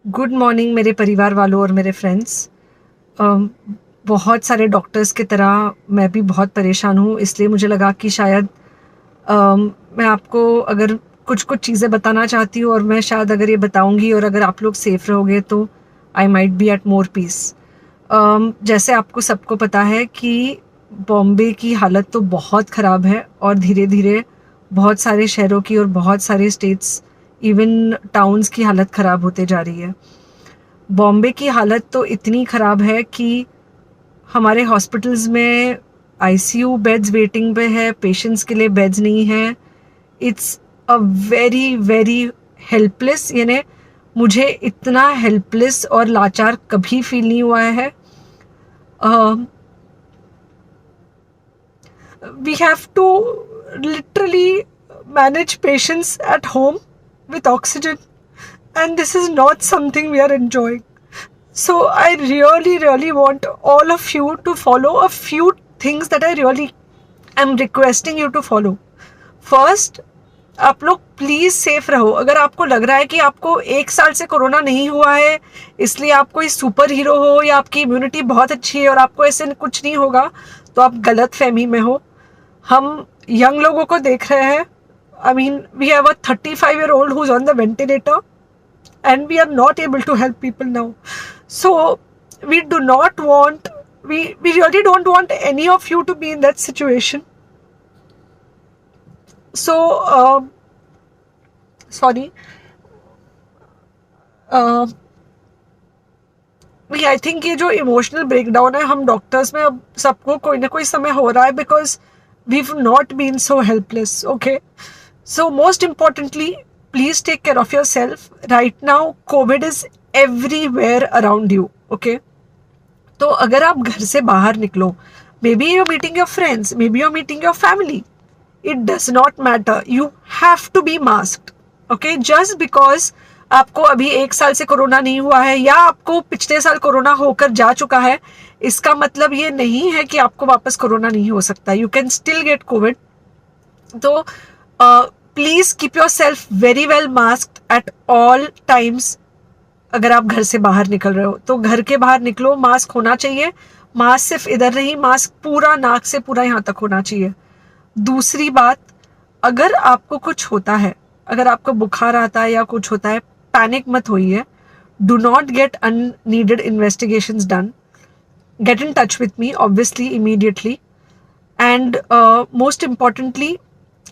Good morning मेरे परिवार वालों और मेरे फ्रेंड्स। बहुत सारे डॉक्टर्स की तरह मैं भी बहुत परेशान हूँ, इसलिए मुझे लगा कि शायद मैं आपको अगर कुछ कुछ चीज़ें बताना चाहती हूँ और मैं शायद अगर ये बताऊँगी और अगर आप लोग सेफ रहोगे तो I might be at more peace. जैसे आपको सबको पता है कि बॉम्बे की हालत तो बहुत ख़राब है और धीरे धीरे बहुत सारे शहरों की और बहुत सारे स्टेट्स, इवन टाउन्स की हालत ख़राब होते जा रही है। बॉम्बे की हालत तो इतनी ख़राब है कि हमारे हॉस्पिटल्स में आईसीयू बेड्स वेटिंग पे है, पेशेंट्स के लिए बेड्स नहीं है। It's a very very helpless, यानी मुझे इतना हेल्पलेस और लाचार कभी फील नहीं हुआ है। We have to literally manage patients at home with oxygen, and this is not something we are enjoying. So I really want all of you to follow a few things that I really am requesting you to follow. First, आप लोग please safe रहो। अगर आपको लग रहा है कि आपको 1 साल से कोरोना नहीं हुआ है इसलिए आप कोई सुपर हीरो हो या आपकी इम्यूनिटी बहुत अच्छी है और आपको ऐसे कुछ नहीं होगा, तो आप गलत फहमी में हो। हम यंग लोगों को देख रहे हैं। I mean we have a 35-year-old who's on the ventilator and we are not able to help people now. So we do not want, we really don't want any of you to be in that situation. So sorry, I think ये जो emotional breakdown है हम doctors में अब सबको कोई ना कोई समय हो रहा है, because we not been so helpless. Okay, so most importantly please take care of yourself. Right now COVID is everywhere around you. Okay, तो अगर आप घर से बाहर निकलो, maybe you meeting your friends, maybe you meeting your family, it does not matter, you have to be masked. Okay, just because आपको अभी 1 साल से कोरोना नहीं हुआ है या आपको पिछले साल कोरोना होकर जा चुका है, इसका मतलब ये नहीं है कि आपको वापस कोरोना नहीं हो सकता। You can still get covid. तो please keep yourself very well masked at all times. अगर आप घर से बाहर निकल रहे हो तो घर के बाहर निकलो, मास्क होना चाहिए। मास्क सिर्फ इधर नहीं, मास्क पूरा नाक से पूरा यहाँ तक होना चाहिए। दूसरी बात, अगर आपको कुछ होता है, अगर आपको बुखार आता है या कुछ होता है, पैनिक मत होइए। Do not get unneeded investigations done. Get in touch with me obviously immediately. And most importantly,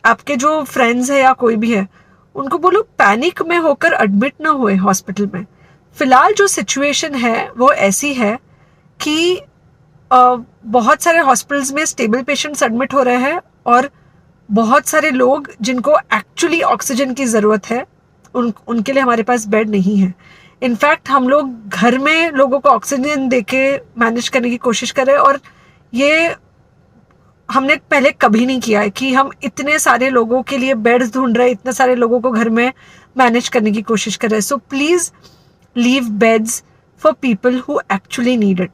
आपके जो फ्रेंड्स है या कोई भी है उनको बोलो पैनिक में होकर एडमिट ना हुए हॉस्पिटल में। फिलहाल जो सिचुएशन है वो ऐसी है कि बहुत सारे हॉस्पिटल्स में स्टेबल पेशेंट्स एडमिट हो रहे हैं और बहुत सारे लोग जिनको एक्चुअली ऑक्सीजन की ज़रूरत है उनके लिए हमारे पास बेड नहीं है। इनफैक्ट हम लोग घर में लोगों को ऑक्सीजन देके मैनेज करने की कोशिश कर रहे हैं, और ये हमने पहले कभी नहीं किया है कि हम इतने सारे लोगों के लिए बेड्स ढूंढ रहे हैं, इतने सारे लोगों को घर में मैनेज करने की कोशिश कर रहे हैं। So please leave beds for people who actually need it,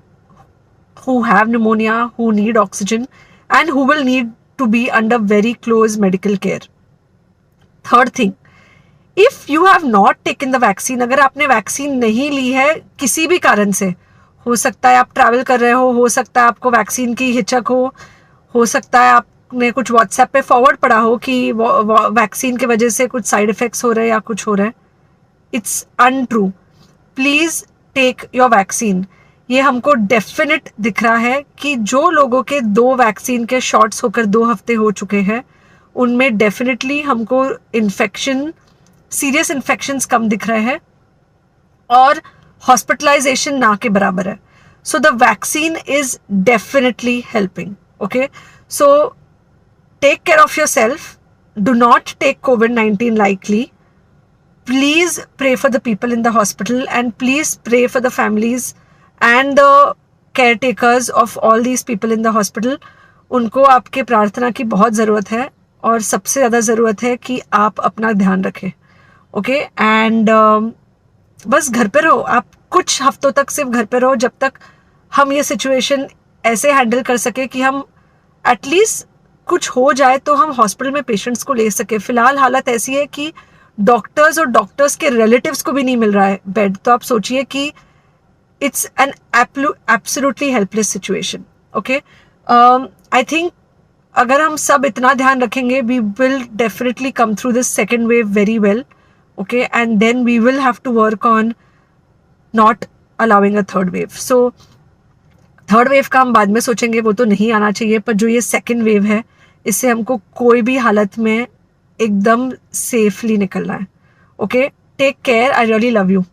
who have pneumonia, who need oxygen, and who will need to be under very close medical care. Third thing, if you have not taken the vaccine, अगर आपने vaccine नहीं ली है किसी भी कारण से, हो सकता है आप ट्रैवल कर रहे हो सकता है आपको वैक्सीन की हिचक हो सकता है आपने कुछ व्हाट्सएप पे फॉरवर्ड पढ़ा हो कि वैक्सीन की वजह से कुछ साइड इफेक्ट्स हो रहे हैं या कुछ हो रहा है। It's untrue. Please take your vaccine. ये हमको डेफिनेट दिख रहा है कि जो लोगों के 2 वैक्सीन के शॉट्स होकर 2 हफ्ते हो चुके हैं उनमें डेफिनेटली हमको इन्फेक्शन, सीरियस इन्फेक्शंस कम दिख रहे हैं और हॉस्पिटलाइजेशन ना के बराबर है। So the vaccine is definitely helping. Okay, so take care of yourself, do not take COVID-19 lightly. Please pray for the people in the hospital and please pray for the families and the caretakers of all these people in the hospital. उनको आपके प्रार्थना की बहुत ज़रूरत है और सबसे ज़्यादा ज़रूरत है कि आप अपना ध्यान रखें। ओके, एंड बस घर पे रहो। आप कुछ हफ्तों तक सिर्फ घर पे रहो जब तक हम ये सिचुएशन ऐसे हैंडल कर सके कि हम एटलीस्ट कुछ हो जाए तो हम हॉस्पिटल में पेशेंट्स को ले सके। फ़िलहाल हालत ऐसी है कि डॉक्टर्स और डॉक्टर्स के रिलेटिव्स को भी नहीं मिल रहा है बेड, तो आप सोचिए कि it's an absolutely helpless situation. Okay, I think अगर हम सब इतना ध्यान रखेंगे, we will definitely come through this second wave very well. Okay, and then we will have to work on not allowing a third wave. So third wave का हम बाद में सोचेंगे, वो तो नहीं आना चाहिए, पर जो ये सेकेंड वेव है इससे हमको कोई भी हालत में एकदम सेफली निकलना है. Okay, take care, I really love you.